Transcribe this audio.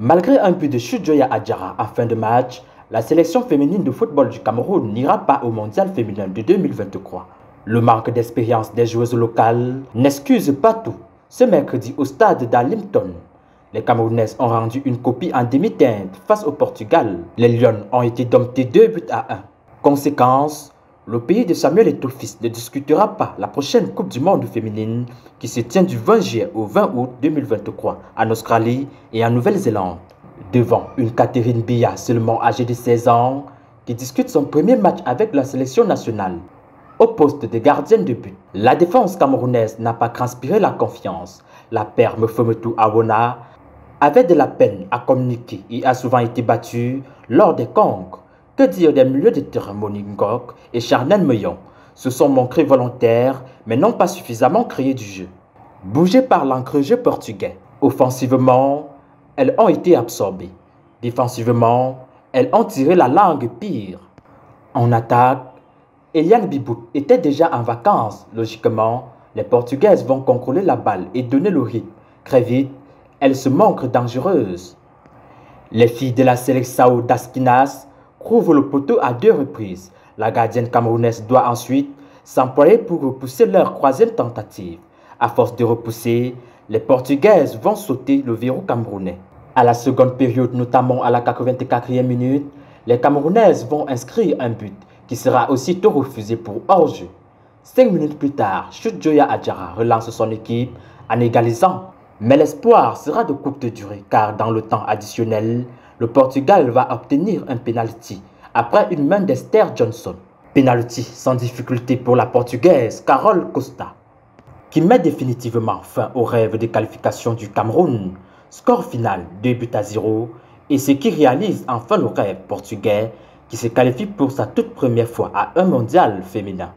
Malgré un but de Chudjoya Adjara en fin de match, la sélection féminine de football du Cameroun n'ira pas au mondial féminin de 2023. Le manque d'expérience des joueuses locales n'excuse pas tout. Ce mercredi au stade d'Arlington, les Camerounaises ont rendu une copie en demi-teinte face au Portugal. Les Lions ont été domptés 2-1. Conséquence, le pays de Samuel Eto'o-Fils ne discutera pas la prochaine Coupe du Monde féminine qui se tient du 20 juillet au 20 août 2023 en Australie et en Nouvelle-Zélande. Devant une Catherine Biya seulement âgée de 16 ans qui discute son premier match avec la sélection nationale. Au poste de gardienne de but, la défense camerounaise n'a pas transpiré la confiance. La paire Mefemetou Awona avait de la peine à communiquer et a souvent été battue lors des conques. Que dire des milieux de terrain Monique Ngok et Charnel Meillon se sont montrés volontaires mais n'ont pas suffisamment créé du jeu. Bougées par l'encre-jeu portugais, offensivement, elles ont été absorbées. Défensivement, elles ont tiré la langue pire. En attaque, Eliane Bibout était déjà en vacances. Logiquement, les Portugaises vont contrôler la balle et donner le rythme. Très vite, elles se montrent dangereuses. Les filles de la sélection d'Askinas couvrent le poteau à 2 reprises. La gardienne camerounaise doit ensuite s'employer pour repousser leur troisième tentative. À force de repousser, les Portugaises vont sauter le verrou camerounais. À la seconde période, notamment à la 84e minute, les Camerounaises vont inscrire un but qui sera aussitôt refusé pour hors-jeu. 5 minutes plus tard, Chudjoya Adjara relance son équipe en égalisant. Mais l'espoir sera de courte durée car dans le temps additionnel, le Portugal va obtenir un penalty après une main d'Esther Johnson. Penalty sans difficulté pour la Portugaise Carol Costa, qui met définitivement fin au rêve de qualification du Cameroun. Score final 2-0 et ce qui réalise enfin le rêve portugais qui se qualifie pour sa toute première fois à un mondial féminin.